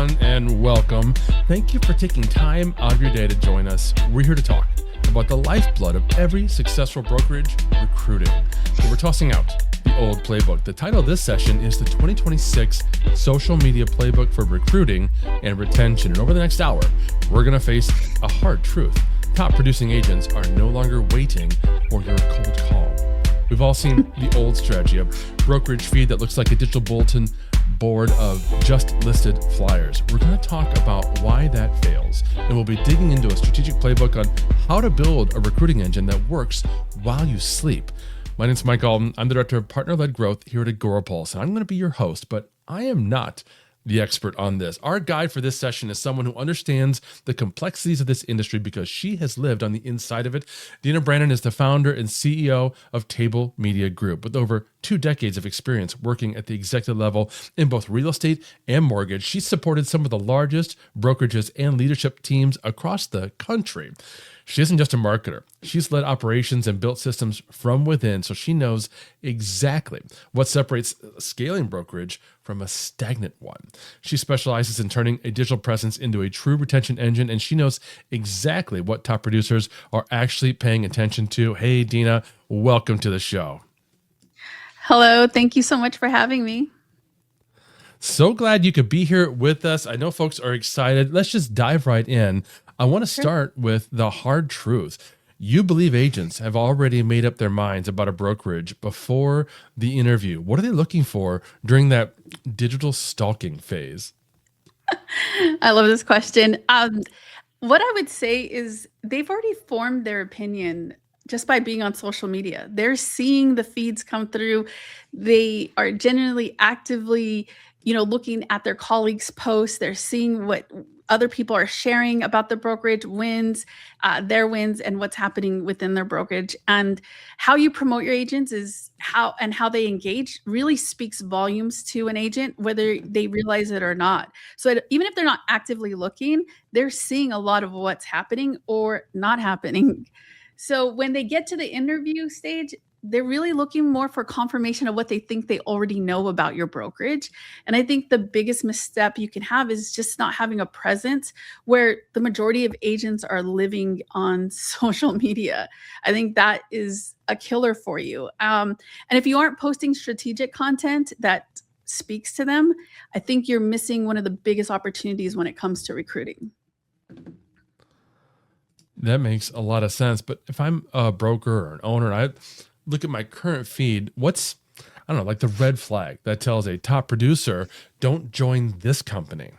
everyone, and welcome. Thank you for taking time out of your day to join us. We're here to talk about the lifeblood of every successful brokerage, recruiting. So we're tossing out the old playbook. The title of this session is the 2026 Social Media Playbook for Recruiting and Retention. And over the next hour, we're going to face a hard truth. Top producing agents are no longer waiting for your cold call. We've all seen the old strategy of brokerage feed that looks like a digital bulletin board of just listed flyers. We're going to talk about why that fails, and we'll be digging into a strategic playbook on how to build a recruiting engine that works while you sleep. My name's Mike Allton. I'm the Director of Partner-Led Growth here at Agorapulse, and I'm going to be your host, but I am not the expert on this. Our guide for this session is someone who understands the complexities of this industry because she has lived on the inside of it. Dina Brannan is the founder and CEO of Table Media Group with over 2 decades of experience working at the executive level in both real estate and mortgage. She's supported some of the largest brokerages and leadership teams across the country. She isn't just a marketer. She's led operations and built systems from within, so she knows exactly what separates a scaling brokerage from a stagnant one. She specializes in turning a digital presence into a true retention engine, and she knows exactly what top producers are actually paying attention to. Hey, Dina, welcome to the show. Hello. Thank you so much for having me. So glad you could be here with us. I know folks are excited. Let's just dive right in. I want to start with the hard truth. You believe agents have already made up their minds about a brokerage before the interview. What are they looking for during that digital stalking phase? I love this question. What I would say is they've already formed their opinion just by being on social media. They're seeing the feeds come through. They are genuinely actively, looking at their colleagues' posts. They're seeing what other people are sharing about the brokerage wins, their wins, and what's happening within their brokerage. And how you promote your agents is how they engage really speaks volumes to an agent, whether they realize it or not. So even if they're not actively looking, they're seeing a lot of what's happening or not happening. So when they get to the interview stage, they're really looking more for confirmation of what they think they already know about your brokerage. And I think the biggest misstep you can have is just not having a presence where the majority of agents are living on social media. I think that is a killer for you. And if you aren't posting strategic content that speaks to them, I think you're missing one of the biggest opportunities when it comes to recruiting. That makes a lot of sense. But if I'm a broker or an owner, and I look at my current feed, what's, like the red flag that tells a top producer, don't join this company?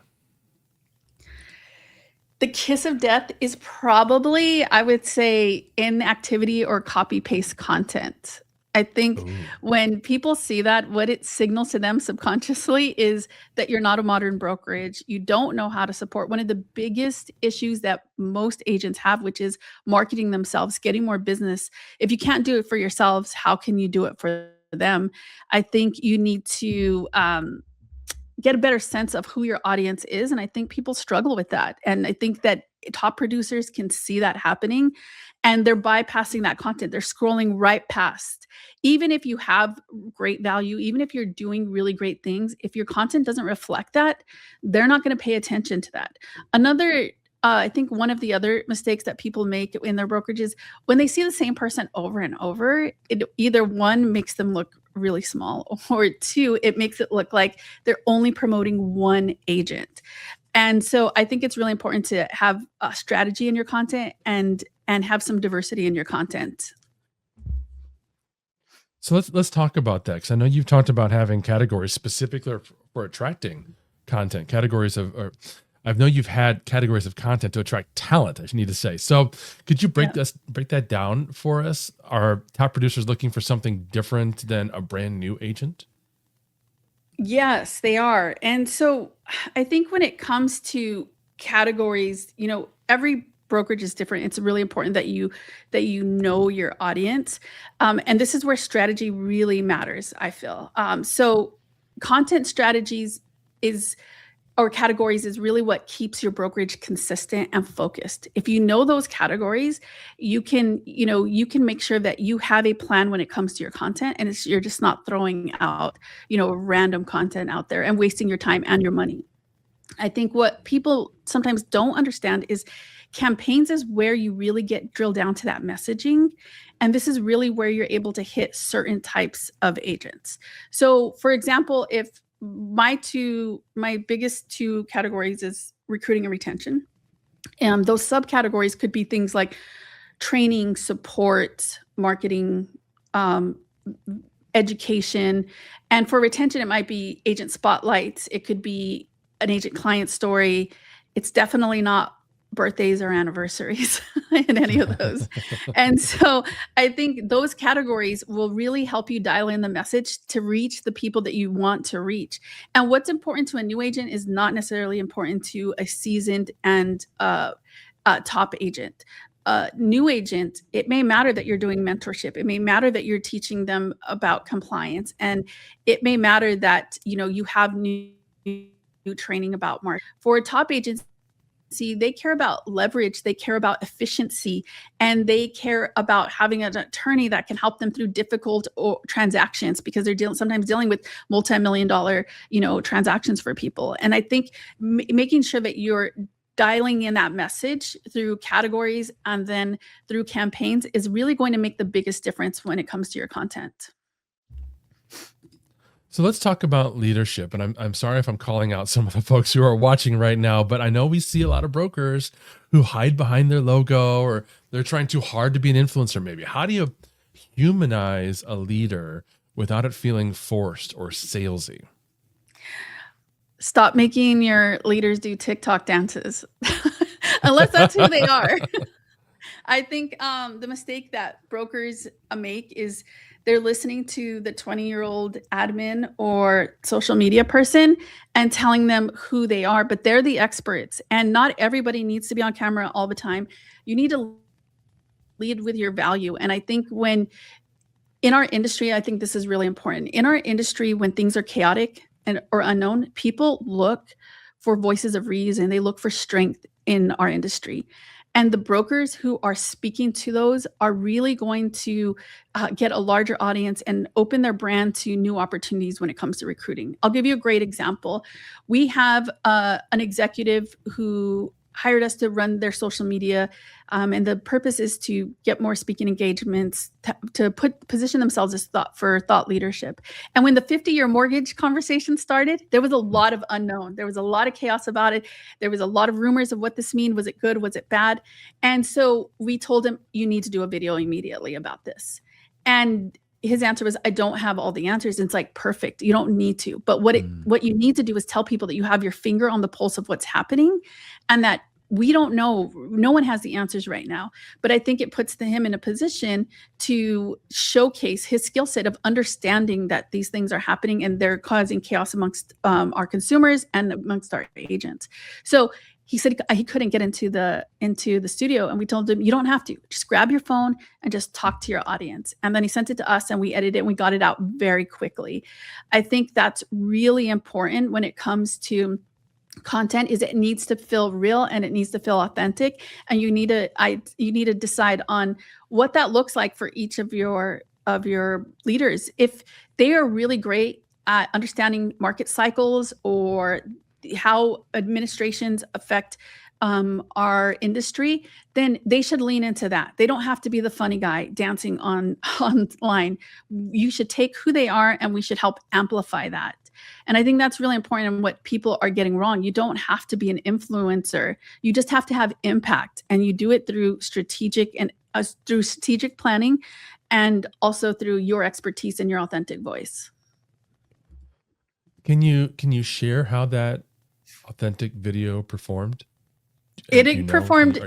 The kiss of death is probably, I would say, inactivity or copy paste content. I think when people see that, what it signals to them subconsciously is that you're not a modern brokerage. You don't know how to support one of the biggest issues that most agents have, which is marketing themselves, getting more business. If you can't do it for yourselves, how can you do it for them? I think you need to get a better sense of who your audience is. And I think people struggle with that. And I think that top producers can see that happening and they're bypassing that content. They're scrolling right past. Even if you have great value, even if you're doing really great things, if your content doesn't reflect that, they're not going to pay attention to that. I think one of the other mistakes that people make in their brokerages, when they see the same person over and over, it either one makes them look really small, or two, it makes it look like they're only promoting one agent. And so I think it's really important to have a strategy in your content and have some diversity in your content. So let's talk about that, because I know you've talked about having categories specifically for attracting content, I know you've had categories of content to attract talent, I need to say. So could you break that down for us? Are top producers looking for something different than a brand new agent? Yes, they are. And so I think when it comes to categories, every brokerage is different. It's really important that you know your audience. And this is where strategy really matters, I feel. So content strategies or categories is really what keeps your brokerage consistent and focused. If you know those categories, you can make sure that you have a plan when it comes to your content, and you're just not throwing out, random content out there and wasting your time and your money. I think what people sometimes don't understand is campaigns is where you really get drilled down to that messaging. And this is really where you're able to hit certain types of agents. So for example, if my biggest two categories is recruiting and retention. And those subcategories could be things like training, support, marketing, education. And for retention, it might be agent spotlights. It could be an agent client story. It's definitely not birthdays or anniversaries in any of those. And so I think those categories will really help you dial in the message to reach the people that you want to reach. And what's important to a new agent is not necessarily important to a seasoned and top agent. New agent, it may matter that you're doing mentorship. It may matter that you're teaching them about compliance, and it may matter that you have new training about market. For top agents, they care about leverage, they care about efficiency, and they care about having an attorney that can help them through difficult transactions, because they're sometimes dealing with multi-million-dollar transactions for people. And I think making sure that you're dialing in that message through categories and then through campaigns is really going to make the biggest difference when it comes to your content. So let's talk about leadership. And I'm sorry if I'm calling out some of the folks who are watching right now, but I know we see a lot of brokers who hide behind their logo, or they're trying too hard to be an influencer maybe. How do you humanize a leader without it feeling forced or salesy? Stop making your leaders do TikTok dances, unless that's who they are. I think the mistake that brokers make is they're listening to the 20-year-old admin or social media person and telling them who they are, but they're the experts. And not everybody needs to be on camera all the time. You need to lead with your value. And I think in our industry, I think this is really important. In our industry, when things are chaotic or unknown, people look for voices of reason. They look for strength in our industry. And the brokers who are speaking to those are really going to get a larger audience and open their brand to new opportunities when it comes to recruiting. I'll give you a great example. We have an executive who hired us to run their social media. And the purpose is to get more speaking engagements, to position themselves as thought leadership. And when the 50-year mortgage conversation started, there was a lot of unknown. There was a lot of chaos about it. There was a lot of rumors of what this mean. Was it good? Was it bad? And so we told him, you need to do a video immediately about this. And his answer was, I don't have all the answers. And it's like, perfect. You don't need to. But what you need to do is tell people that you have your finger on the pulse of what's happening, and that we don't know. No one has the answers right now. But I think it puts him in a position to showcase his skill set of understanding that these things are happening and they're causing chaos amongst our consumers and amongst our agents. So he said he couldn't get into the studio, and we told him, you don't have to. Just grab your phone and just talk to your audience. And then he sent it to us, and we edited it, and we got it out very quickly. I think that's really important when it comes to content. Is it needs to feel real and it needs to feel authentic, and you need to decide on what that looks like for each of your leaders. If they are really great at understanding market cycles or how administrations affect our industry, then they should lean into that. They don't have to be the funny guy dancing online. You should take who they are, and we should help amplify that. And I think that's really important, and what people are getting wrong. You don't have to be an influencer. You just have to have impact, and you do it through strategic planning, and also through your expertise and your authentic voice. Can you share how that authentic video performed? It performed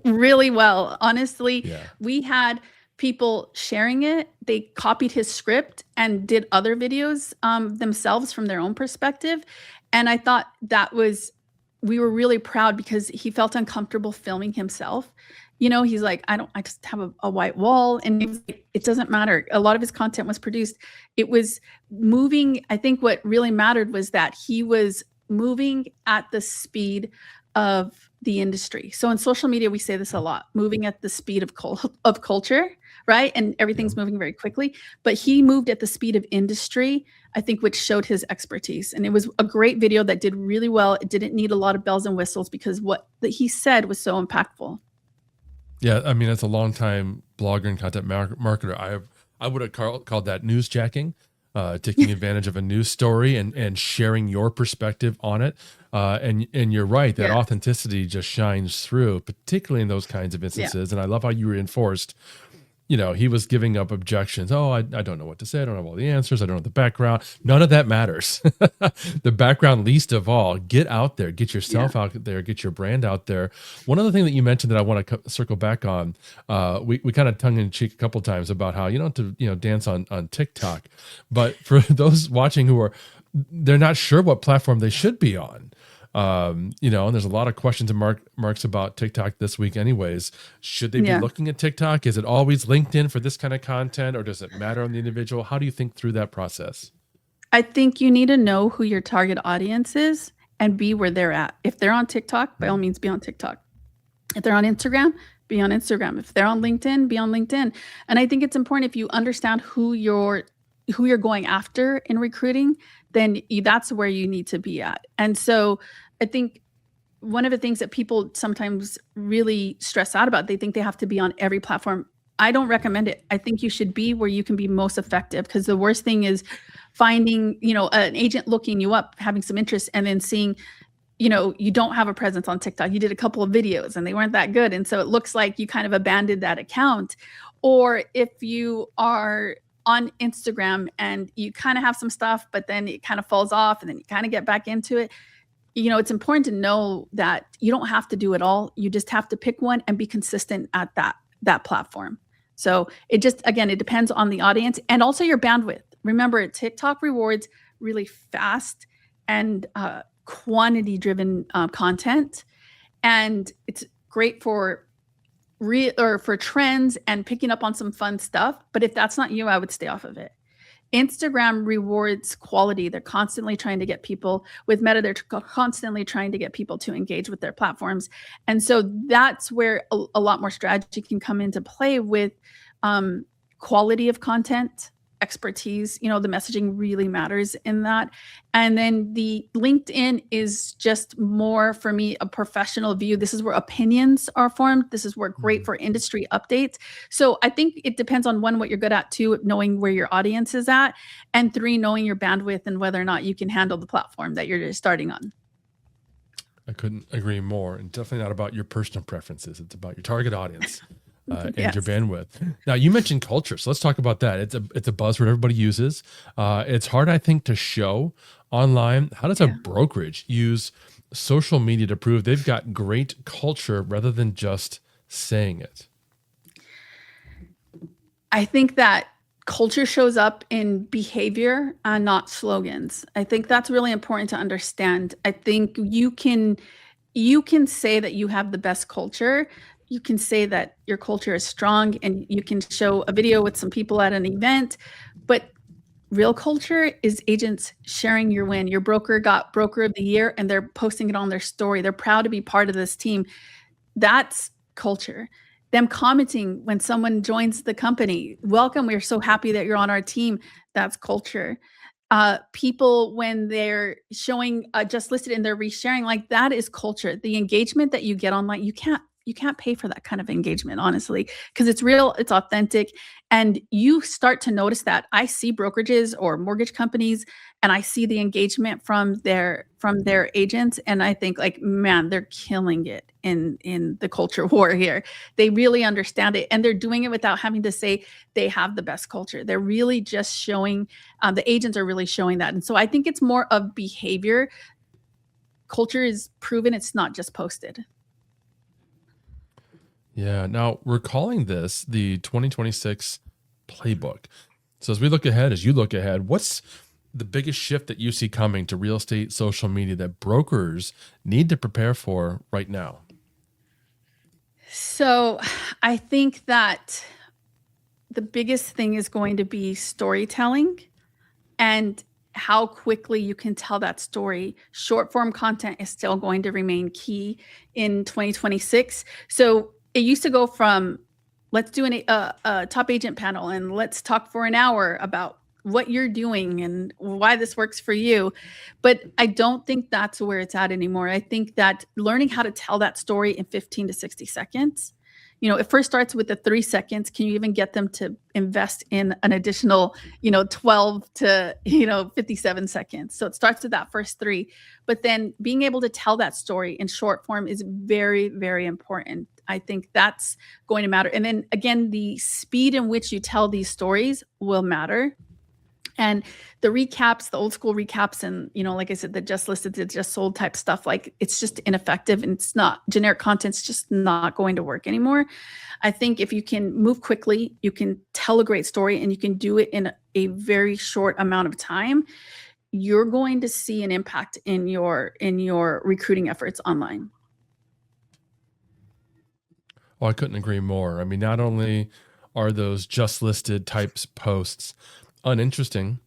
really well. Honestly, we had people sharing it. They copied his script and did other videos themselves from their own perspective. And I thought we were really proud, because he felt uncomfortable filming himself. He's like, I just have a white wall. And he was like, it doesn't matter. A lot of his content was produced. It was moving. I think what really mattered was that he was moving at the speed of the industry. So in social media, we say this a lot, moving at the speed of culture, right? And everything's moving very quickly. But he moved at the speed of industry, I think, which showed his expertise. And it was a great video that did really well. It didn't need a lot of bells and whistles because what that he said was so impactful. Yeah, I mean, as a longtime blogger and content marketer, I would have called that newsjacking, taking advantage of a news story and sharing your perspective on it. And you're right, that authenticity just shines through, particularly in those kinds of instances. And I love how you reinforced, he was giving up objections. Oh, I don't know what to say. I don't have all the answers. I don't know the background. None of that matters. The background, least of all. Get out there. Get yourself out there. Get your brand out there. One other thing that you mentioned that I want to circle back on, we kind of tongue in cheek a couple times about how you don't have to dance on TikTok, but for those watching who they're not sure what platform they should be on. And there's a lot of questions and marks about TikTok this week anyways. Should they be looking at TikTok? Is it always LinkedIn for this kind of content, or does it matter on the individual? How do you think through that process? I think you need to know who your target audience is and be where they're at. If they're on TikTok, by all means, be on TikTok. If they're on Instagram, be on Instagram. If they're on LinkedIn, be on LinkedIn. And I think it's important, if you understand who you're going after in recruiting, then that's where you need to be at. And so I think one of the things that people sometimes really stress out about, they think they have to be on every platform. I don't recommend it. I think you should be where you can be most effective, because the worst thing is finding, an agent looking you up, having some interest, and then seeing, you don't have a presence on TikTok. You did a couple of videos and they weren't that good. And so it looks like you kind of abandoned that account. Or if you are on Instagram and you kind of have some stuff, but then it kind of falls off and then you kind of get back into it. It's important to know that you don't have to do it all. You just have to pick one and be consistent at that platform. So it depends on the audience and also your bandwidth. Remember, TikTok rewards really fast and quantity-driven content, and it's great for trends and picking up on some fun stuff. But if that's not you, I would stay off of it. Instagram rewards quality. They're constantly trying to get people with Meta. They're constantly trying to get people to engage with their platforms. And so that's where a lot more strategy can come into play with quality of content, expertise. The messaging really matters in that. And then the LinkedIn is just more, for me, a professional view. This is where opinions are formed. This is where great for industry updates. So I think it depends on, one, what you're good at, two, knowing where your audience is at, and three, knowing your bandwidth and whether or not you can handle the platform that you're just starting on. I couldn't agree more. And definitely not about your personal preferences. It's about your target audience. And your bandwidth. Now, you mentioned culture, so let's talk about that. It's a buzzword everybody uses. It's hard, I think, to show online. How does a brokerage use social media to prove they've got great culture rather than just saying it? I think that culture shows up in behavior and not slogans. I think that's really important to understand. I think you can say that you have the best culture. You can say that your culture is strong, and you can show a video with some people at an event, but real culture is agents sharing your win. Your broker got Broker of the Year and they're posting it on their story. They're proud to be part of this team. That's culture. Them commenting when someone joins the company. Welcome, we're so happy that you're on our team. That's culture. People, when they're showing just listed and they're resharing, like, that is culture. The engagement that you get online, you can't pay for that kind of engagement, honestly, because it's real, it's authentic, and you start to notice that. I see brokerages or mortgage companies, and I see the engagement from their agents, and I think, like, man, they're killing it in the culture war here. They really understand it, and they're doing it without having to say they have the best culture. They're really just showing, the agents are really showing that. And so I think it's more of behavior. Culture is proven, it's not just posted. Yeah. Now, we're calling this the 2026 Playbook. So as you look ahead, what's the biggest shift that you see coming to real estate social media that brokers need to prepare for right now? So I think that the biggest thing is going to be storytelling and how quickly you can tell that story. Short form content is still going to remain key in 2026. So it used to go from let's do a top agent panel and let's talk for an hour about what you're doing and why this works for you. But I don't think that's where it's at anymore. I think that learning how to tell that story in 15 to 60 seconds, it first starts with the 3 seconds. Can you even get them to invest in an additional, 12 to, 57 seconds? So it starts with that first three, but then being able to tell that story in short form is very, very important. I think that's going to matter. And then again, the speed in which you tell these stories will matter. And the recaps, the old school recaps, and like I said, the just listed, the just sold type stuff, like it's just ineffective, and it's not generic content's just not going to work anymore. I think if you can move quickly, you can tell a great story, and you can do it in a very short amount of time, you're going to see an impact in your recruiting efforts online. Well, I couldn't agree more. I mean, not only are those just listed types posts uninteresting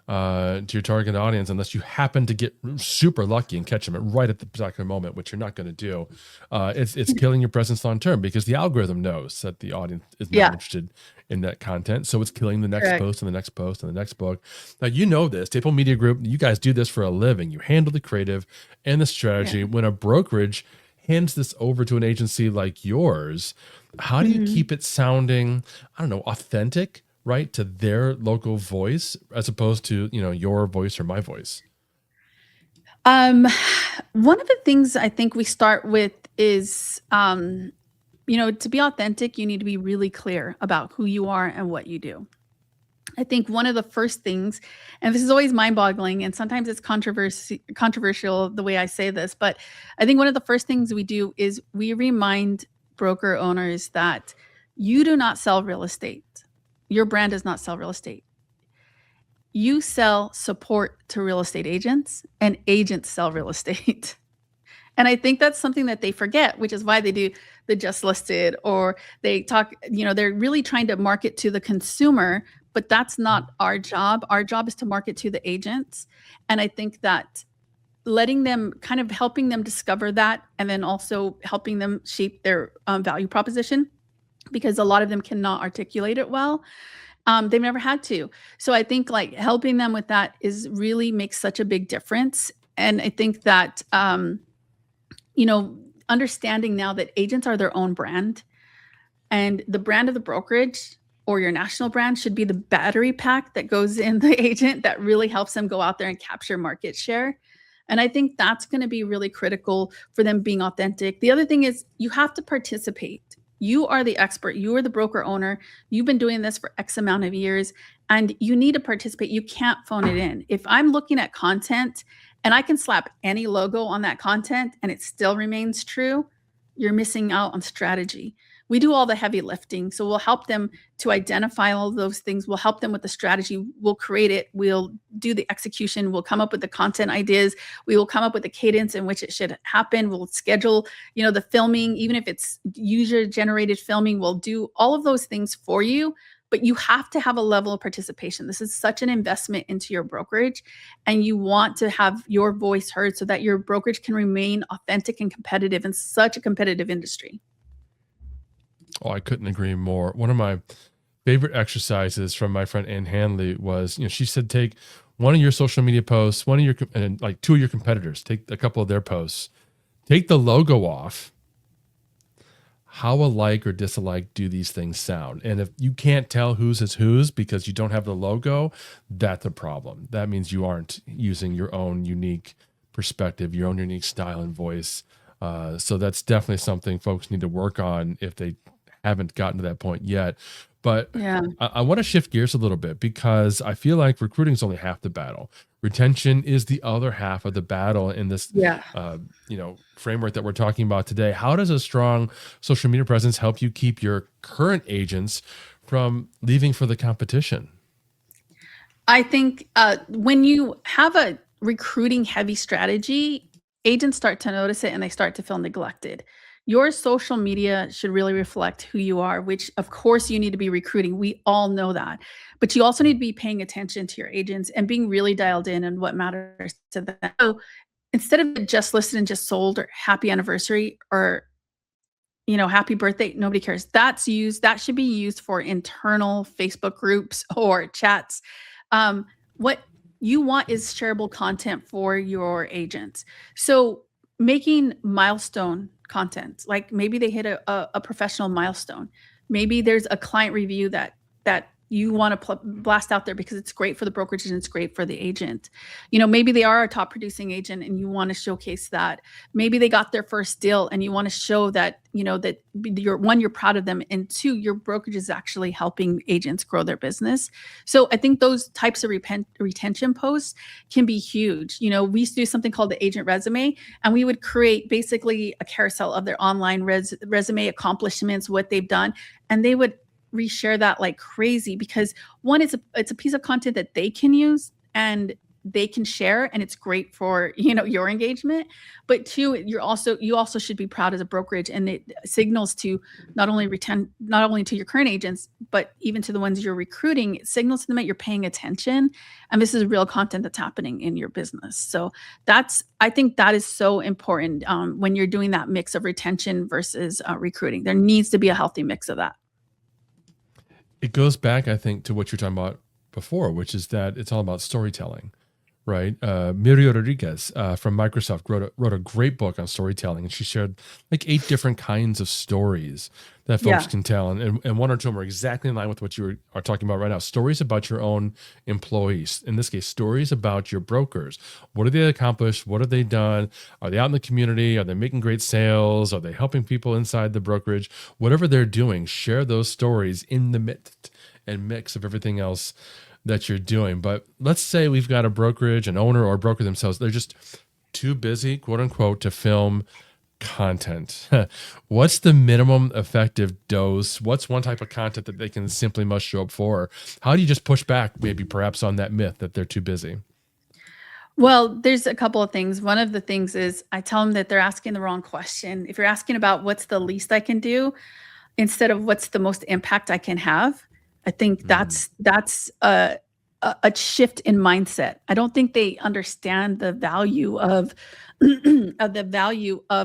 to your target audience, unless you happen to get super lucky and catch them right at the particular moment, which you're not going to do, it's killing your presence long term, because the algorithm knows that the audience is not interested in that content. So it's killing the next post and the next post and the next book. Now, this Staple Media Group, you guys do this for a living. You handle the creative and the strategy. When a brokerage hands this over to an agency like yours, how do you keep it sounding, authentic, right, to their local voice, as opposed to, your voice or my voice? One of the things I think we start with is, to be authentic, you need to be really clear about who you are and what you do. I think one of the first things, and this is always mind-boggling, and sometimes it's controversial the way I say this, but I think one of the first things we do is we remind broker owners that you do not sell real estate. Your brand does not sell real estate. You sell support to real estate agents, and agents sell real estate. And I think that's something that they forget, which is why they do the just listed, or they talk, they're really trying to market to the consumer, but that's not our job. Our job is to market to the agents. And I think that letting them, kind of helping them discover that, and then also helping them shape their value proposition, because a lot of them cannot articulate it well. They've never had to. So I think like helping them with that is really makes such a big difference. And I think that, understanding now that agents are their own brand, and the brand of the brokerage or your national brand should be the battery pack that goes in the agent that really helps them go out there and capture market share. And I think that's going to be really critical for them being authentic. The other thing is you have to participate. You are the expert. You are the broker owner. You've been doing this for X amount of years, and you need to participate. You can't phone it in. If I'm looking at content and I can slap any logo on that content and it still remains true, you're missing out on strategy. We do all the heavy lifting. So we'll help them to identify all of those things. We'll help them with the strategy. We'll create it. We'll do the execution. We'll come up with the content ideas. We will come up with the cadence in which it should happen. We'll schedule, the filming, even if it's user generated filming, we'll do all of those things for you. But you have to have a level of participation. This is such an investment into your brokerage, and you want to have your voice heard so that your brokerage can remain authentic and competitive in such a competitive industry. Oh, I couldn't agree more. One of my favorite exercises from my friend Ann Hanley was, she said, take one of your social media posts, and like two of your competitors, take a couple of their posts, take the logo off. How alike or disalike do these things sound? And if you can't tell whose is whose because you don't have the logo, that's a problem. That means you aren't using your own unique perspective, your own unique style and voice. So that's definitely something folks need to work on if they haven't gotten to that point yet. But yeah. I want to shift gears a little bit, because I feel like recruiting is only half the battle. Retention is the other half of the battle in this framework that we're talking about today. How does a strong social media presence help you keep your current agents from leaving for the competition? I think when you have a recruiting heavy strategy, agents start to notice it and they start to feel neglected. Your social media should really reflect who you are, which of course you need to be recruiting. We all know that. But you also need to be paying attention to your agents and being really dialed in on what matters to them. So instead of just listed and just sold or happy anniversary or happy birthday, nobody cares. That should be used for internal Facebook groups or chats. What you want is shareable content for your agents. So making milestone content, like maybe they hit a professional milestone. Maybe there's a client review that you want to blast out there because it's great for the brokerage and it's great for the agent. Maybe they are a top producing agent and you want to showcase that. Maybe they got their first deal and you want to show that, that you're proud of them, and two, your brokerage is actually helping agents grow their business. So I think those types of retention posts can be huge. We used to do something called the agent resume, and we would create basically a carousel of their online resume accomplishments, what they've done, and they would reshare that like crazy, because one, it's a piece of content that they can use and they can share, and it's great for your engagement. But two, you also should be proud as a brokerage, and it signals to not only to your current agents, but even to the ones you're recruiting. It signals to them that you're paying attention, and this is real content that's happening in your business. So I think that is so important when you're doing that mix of retention versus recruiting. There needs to be a healthy mix of that. It goes back, I think, to what you're talking about before, which is that it's all about storytelling, right? Miriam Rodriguez from Microsoft wrote a great book on storytelling, and she shared like 8 different kinds of stories that folks can tell. And one or two of them are exactly in line with what you are talking about right now. Stories about your own employees. In this case, stories about your brokers. What have they accomplished? What have they done? Are they out in the community? Are they making great sales? Are they helping people inside the brokerage? Whatever they're doing, share those stories in the midst and mix of everything else that you're doing. But let's say we've got a brokerage, an owner or broker themselves, they're just too busy, quote unquote, to film content. What's the minimum effective dose? What's one type of content that they can simply must show up for? How do you just push back maybe perhaps on that myth that they're too busy? Well, there's a couple of things. One of the things is I tell them that they're asking the wrong question. If you're asking about what's the least I can do instead of what's the most impact I can have, I think that's a shift in mindset. I don't think they understand the value of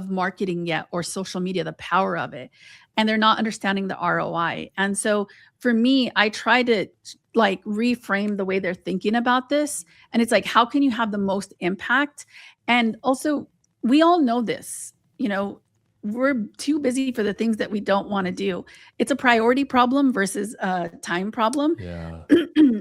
marketing yet, or social media, the power of it, and they're not understanding the ROI. And so for me, I try to like reframe the way they're thinking about this, and it's like, how can you have the most impact? And also, we all know this, we're too busy for the things that we don't want to do. It's a priority problem versus a time problem. Yeah.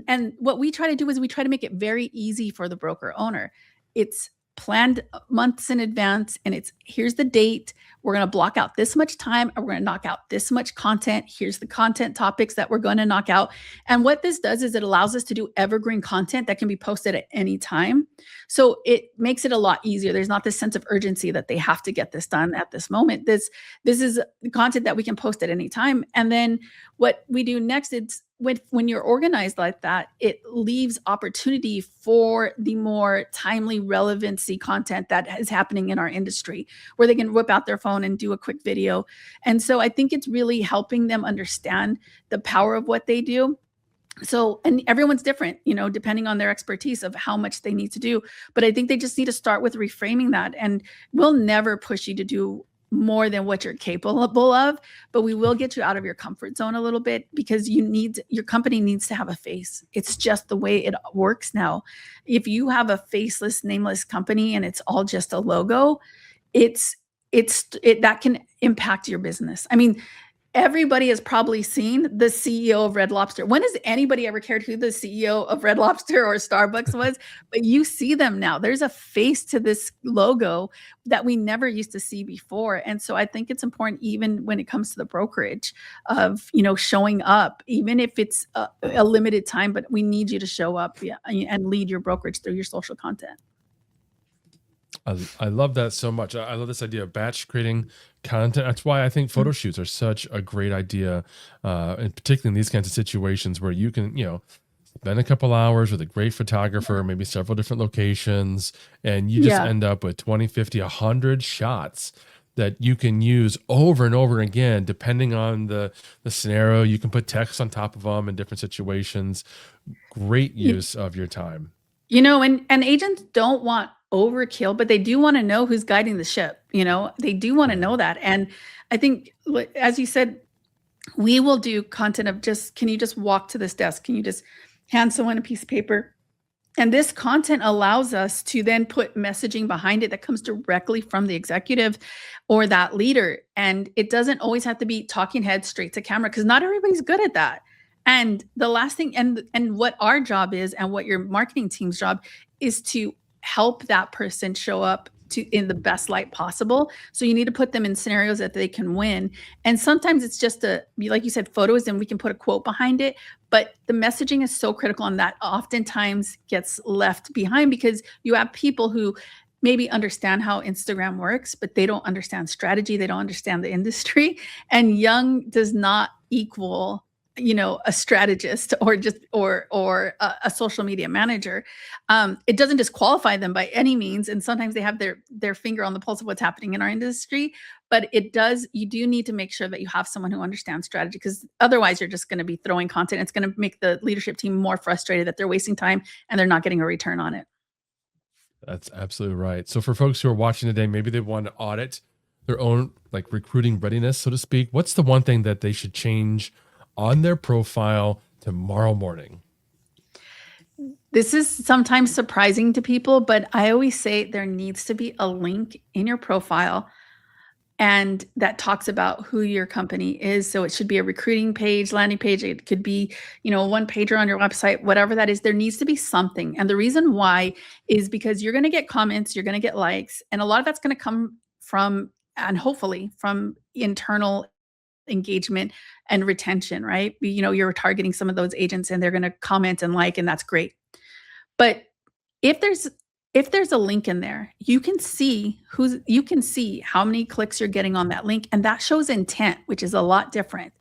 And what we try to do is we try to make it very easy for the broker owner. It's planned months in advance, and it's, here's the date. We're going to block out this much time, and we're going to knock out this much content. Here's the content topics that we're going to knock out. And what this does is it allows us to do evergreen content that can be posted at any time. So it makes it a lot easier. There's not this sense of urgency that they have to get this done at this moment. This is content that we can post at any time. And then what we do next is, when you're organized like that, it leaves opportunity for the more timely relevancy content that is happening in our industry, where they can whip out their phone and do a quick video. And so I think it's really helping them understand the power of what they do. So, and everyone's different, depending on their expertise of how much they need to do. But I think they just need to start with reframing that. And we'll never push you to do more than what you're capable of, but we will get you out of your comfort zone a little bit, because your company needs to have a face. It's just the way it works now. If you have a faceless, nameless company and it's all just a logo, that can impact your business. I mean, everybody has probably seen the CEO of Red Lobster. When has anybody ever cared who the CEO of Red Lobster or Starbucks was? But you see them now. There's a face to this logo that we never used to see before. And so I think it's important, even when it comes to the brokerage, of, showing up, even if it's a limited time, but we need you to show up and lead your brokerage through your social content. I love that so much. I love this idea of batch creating content. That's why I think photo shoots are such a great idea, and particularly in these kinds of situations where you can, spend a couple hours with a great photographer, maybe several different locations, and you just end up with 20, 50, 100 shots that you can use over and over again, depending on the scenario. You can put text on top of them in different situations. Great use of your time. And agents don't want overkill, but they do want to know who's guiding the ship. They do want to know that. And I think, as you said, we will do content of just, can you just walk to this desk? Can you just hand someone a piece of paper? And this content allows us to then put messaging behind it that comes directly from the executive or that leader. And it doesn't always have to be talking head straight to camera, because not everybody's good at that. And the last thing, and what our job is, and what your marketing team's job is, to help that person show up in the best light possible. So you need to put them in scenarios that they can win. And sometimes it's just like you said, photos, and we can put a quote behind it. But the messaging is so critical, and that oftentimes gets left behind, because you have people who maybe understand how Instagram works, but they don't understand strategy. They don't understand the industry. And young does not equal a strategist or a social media manager. It doesn't disqualify them by any means. And sometimes they have their finger on the pulse of what's happening in our industry, but you do need to make sure that you have someone who understands strategy, because otherwise you're just going to be throwing content. It's going to make the leadership team more frustrated that they're wasting time and they're not getting a return on it. That's absolutely right. So for folks who are watching today, maybe they want to audit their own recruiting readiness, so to speak. What's the one thing that they should change on their profile tomorrow morning? This is sometimes surprising to people, but I always say there needs to be a link in your profile and that talks about who your company is. So it should be a recruiting page, landing page. It could be, a one pager on your website, whatever that is. There needs to be something. And the reason why is because you're going to get comments, you're going to get likes, and a lot of that's going to come from, and hopefully from, internal engagement and retention, right? You're targeting some of those agents and they're going to comment and like, and that's great. But if there's a link in there, you can see how many clicks you're getting on that link, and that shows intent, which is a lot different.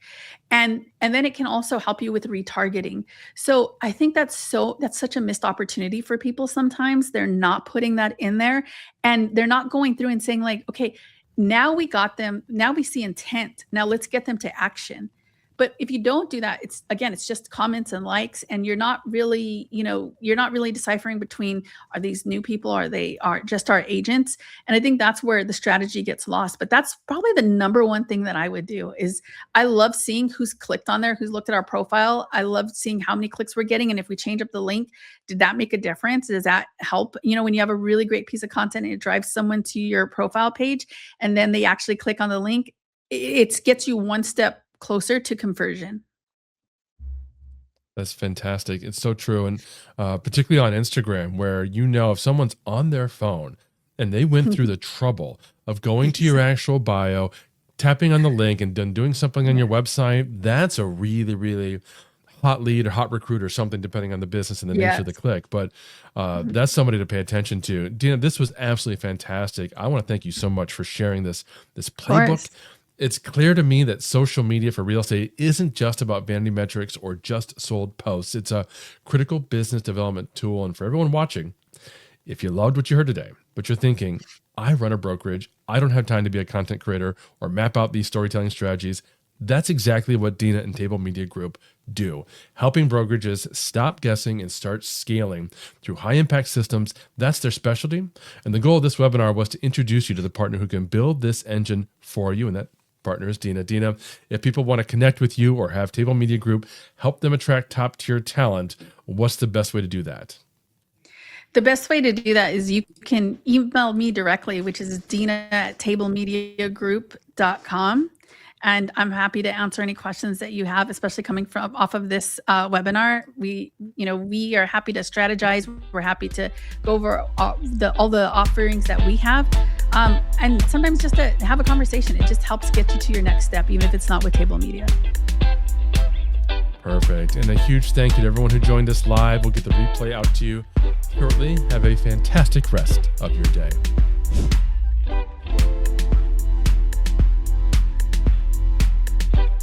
And then it can also help you with retargeting. So I think that's such a missed opportunity for people. Sometimes they're not putting that in there, and they're not going through and saying like, okay, now we got them. Now we see intent. Now let's get them to action. But if you don't do that, it's just comments and likes, and you're not really deciphering between, are these new people, or they are just our agents? And I think that's where the strategy gets lost. But that's probably the number one thing that I would do. Is I love seeing who's clicked on there, who's looked at our profile. I love seeing how many clicks we're getting. And if we change up the link, did that make a difference? Does that help? When you have a really great piece of content and it drives someone to your profile page, and then they actually click on the link, it gets you one step closer to conversion. That's fantastic. It's so true. And particularly on Instagram, where if someone's on their phone and they went through the trouble of going to your actual bio, tapping on the link, and then doing something on your website, that's a really, really hot lead or hot recruit or something, depending on the business and the nature of the click. But that's somebody to pay attention to. Dina, this was absolutely fantastic. I want to thank you so much for sharing this playbook. It's clear to me that social media for real estate isn't just about vanity metrics or just sold posts. It's a critical business development tool. And for everyone watching, if you loved what you heard today, but you're thinking, I run a brokerage, I don't have time to be a content creator or map out these storytelling strategies, that's exactly what Dina and Table Media Group do, helping brokerages stop guessing and start scaling through high-impact systems. That's their specialty. And the goal of this webinar was to introduce you to the partner who can build this engine for you, and that partner is Dina. Dina, if people want to connect with you or have Table Media Group help them attract top-tier talent, what's the best way to do that? The best way to do that is you can email me directly, which is dina@tablemediagroup.com. And I'm happy to answer any questions that you have, especially coming off of this webinar. We are happy to strategize. We're happy to go over all the offerings that we have. And sometimes just to have a conversation, it just helps get you to your next step, even if it's not with Table Media. Perfect. And a huge thank you to everyone who joined us live. We'll get the replay out to you shortly. Have a fantastic rest of your day.